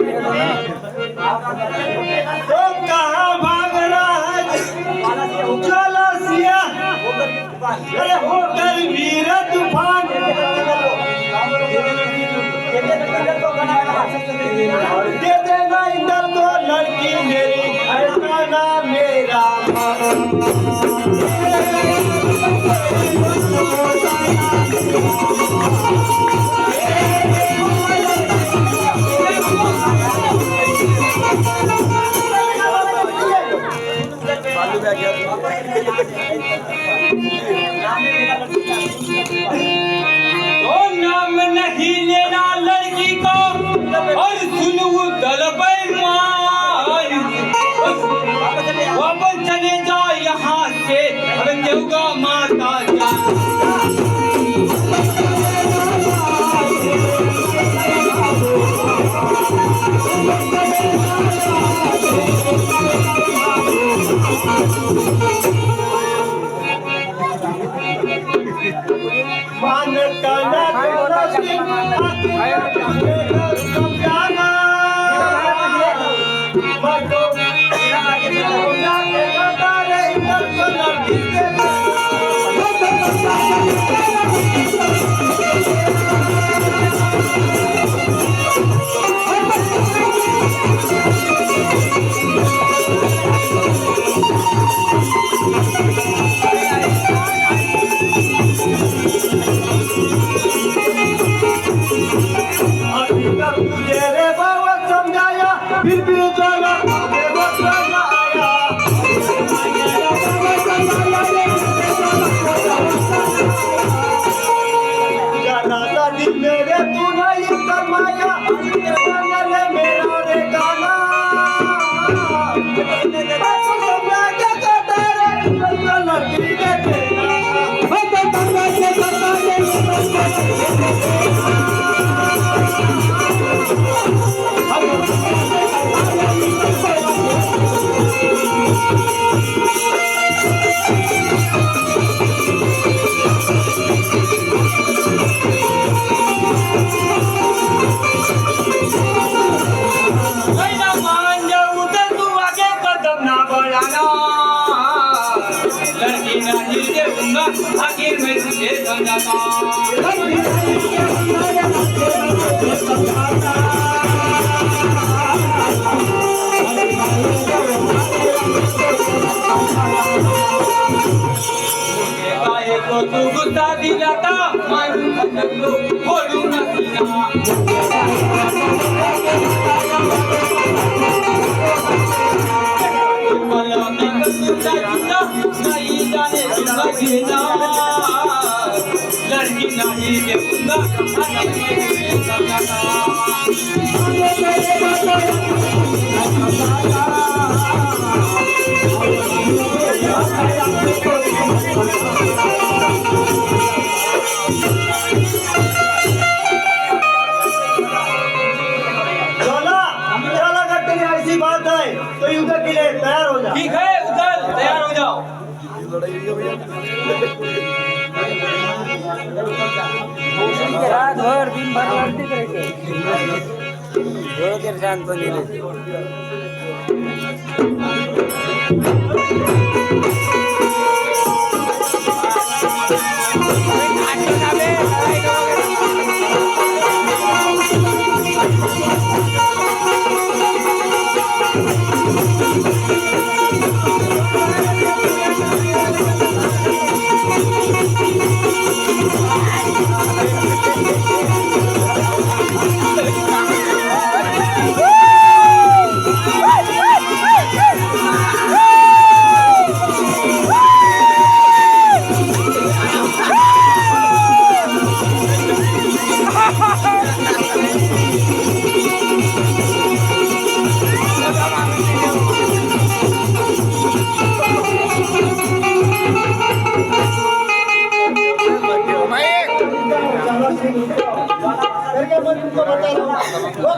तो कहाँ भाग रहा है चलो सिया अरे होकर वीर तूफान दे देना इंदर को लड़की मेरी ठिकाना मेरा तो नाम नहीं लेना लड़की को और सुनू दलबई मार वापस चले जाओ यहाँ से अब देवगा माता जा मान काना समझाना मतो जाके बता रे इंदर को लड़की रे बाबा समझाया फिर भी जाना आया जाना था दिल मेरे तू नहीं करमाया रे मेरा रे गाना समझा के कहता रे लड़की के लड़की नहीं देऊंगा आखिर मैं तुझे समझाता को तू गुस्सा दिलाता मारू को खोलू न सीना लड़की नहीं देऊंगा ऐसी बात है तो युद्ध के लिए तैयार हो जाओ। ठीक है उधर तैयार हो जाओ। रात भर दिन भर लड़ते रहते शांत बनी रहती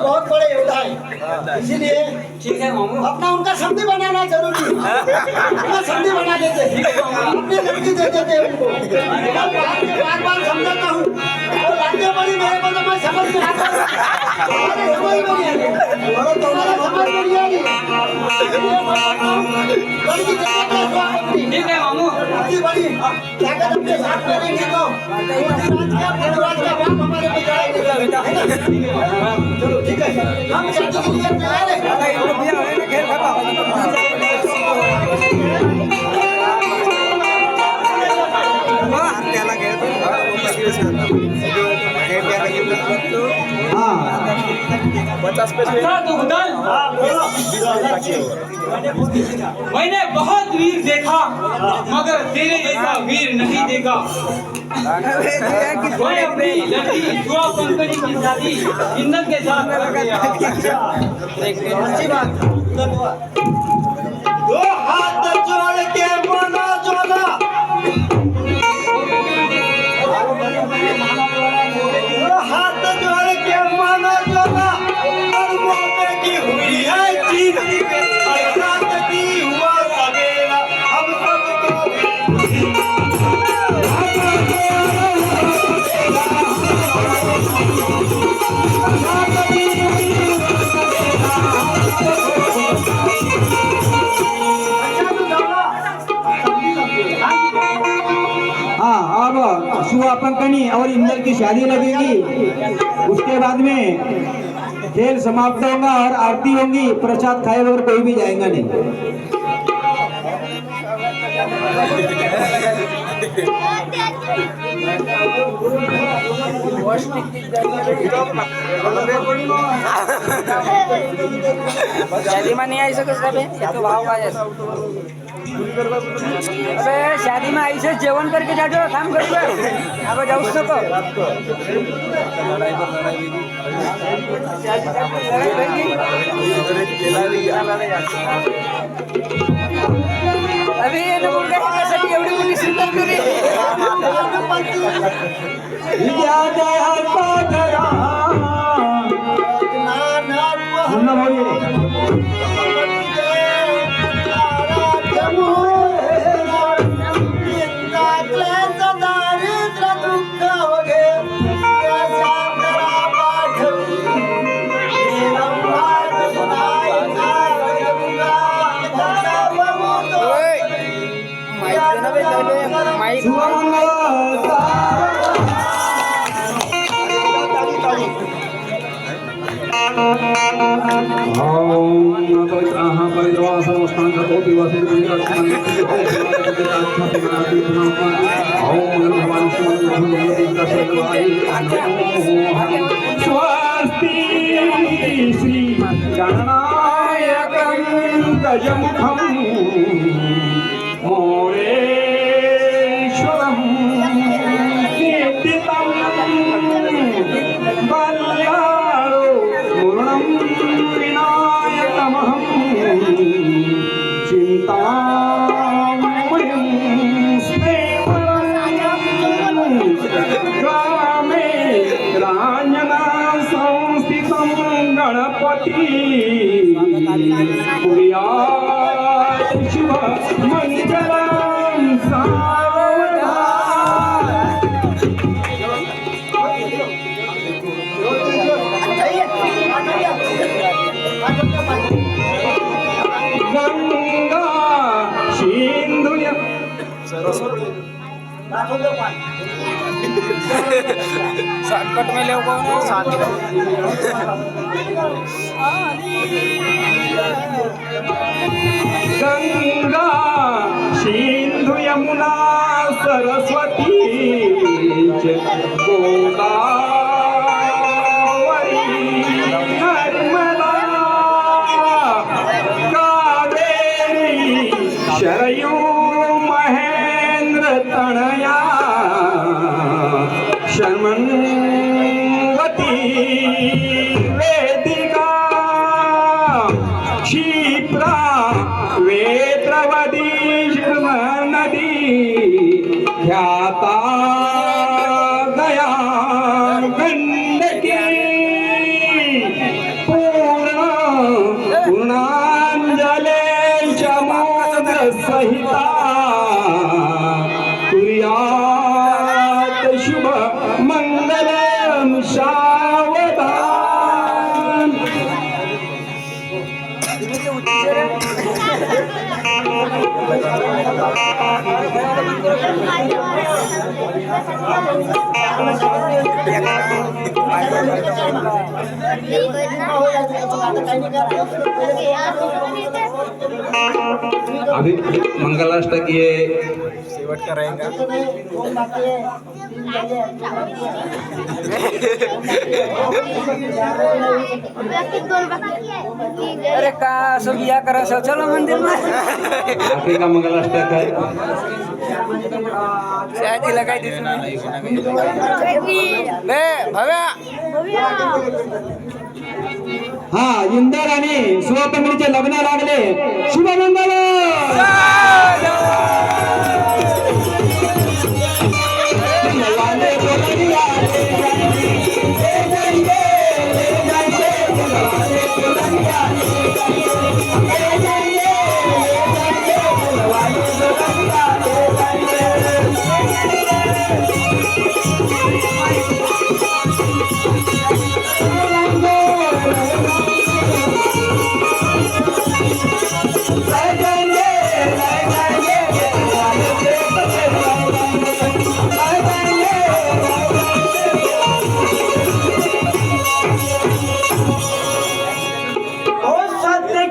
बहुत बड़े योद्धा है, इसीलिए ठीक है मामू। अपना उनका समधी बनाना जरूरी है। उनका समधी बना देते हैं, अपनी लड़की दे देते हैं उनको। बार बार समझाता हूँ, वो लड़के बड़ी मेरे को तो मैं समझ में आता हूँ। अरे कोई बड़ी है, तुम्हारा समझ में नहीं आ रही। लड़की दे देते हैं तो अपनी। ठीक है मामू। इतनी बड़ी ताकत अपने साथ में रहेंगे तो पृथ्वीराज का बाप हमारे पे जाएंगे। चलो ठीक है, हम शादी के लिए तैयार हैं। अच्छा दुग्धन, मैंने बहुत वीर देखा मगर तेरे जैसा वीर नहीं देखा। मैं अपनी लड़की जुआ कंपनी की शादी इंदल के साथ कर गया। अच्छी बात। दो हाथ जोड़ के मना जोड़ा, दो हाथ जोड़ के मना जोड़ा, और मौके की हुई है जीत, और रात की हुआ सवेरा, हम सबको हाँ, अब सुबह पंकनी और इंदल की शादी लगेगी। उसके बाद में खेल समाप्त होगा और आरती होगी। प्रसाद खाए बगैर कोई भी जाएगा नहीं। शादीમાં નહીં આવી શકો સાહેબ એ તો ભાવ વાજે હવે શાદીમાં આવી છે જેવણ કરકે જાજો કામ કરજો હવે જાઉં શકો अभी એને બોલતા કસાટી એવડી મોટી સુંદર કરી मुन्ना बोलिए। स्वस्ति श्री गणनायकं गजमुखं मोरेश्वरं कीर्तितं बल्यारो पूर्णं विनायकमहं चिन्तामणिं स्नेहं ग्रामे राञ्जना संस्थितं गणपति कुर्यात् शिव मङ्गलं सावधान। गंगा सिंधु सरस्वती शॉर्टकट में ले गंगा सिंधु यमुना सरस्वती गोदावरी नर्मदा कावेरी शरयू महेंद्र तनया शर्मन्वती वेदिका क्षिप्रा वेत्रवती नदी ख्याता गया सहिता कुर्यात शुभ मंगलम सावधान. अभी मंगलाष्टक ये अरे का असं बिया करायचं चलो मंदिर में आखिरी का मंगलाष्टक है. शादीला काय दिसून भव्या हा इंदर आणि सुवापंगडीचे लग्न लागले. शुभमंगल.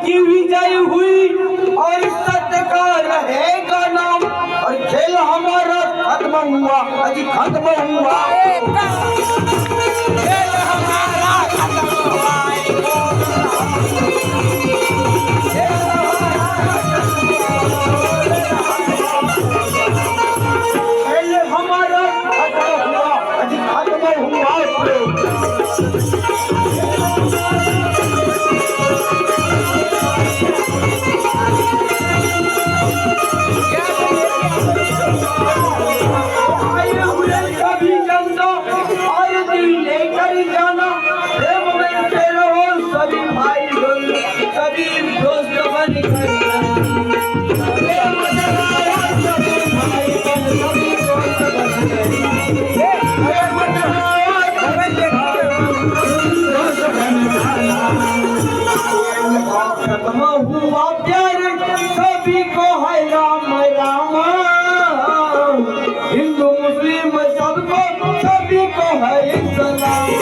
की विजय हुई और सत्य का रहेगा नाम और खेल हमारा खत्म हुआ अजी खत्म हुआ. खेल हमारा खत्म हुआ अजी खत्म हुआ. खत्म हुआ प्यार सभी को है राम राम. हिंदू मुस्लिम सबको सभी को है इस्लाम.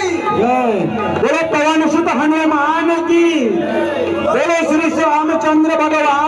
बोलो पवन सुत हनुमान की, बोलो श्री रामचंद्र भगवान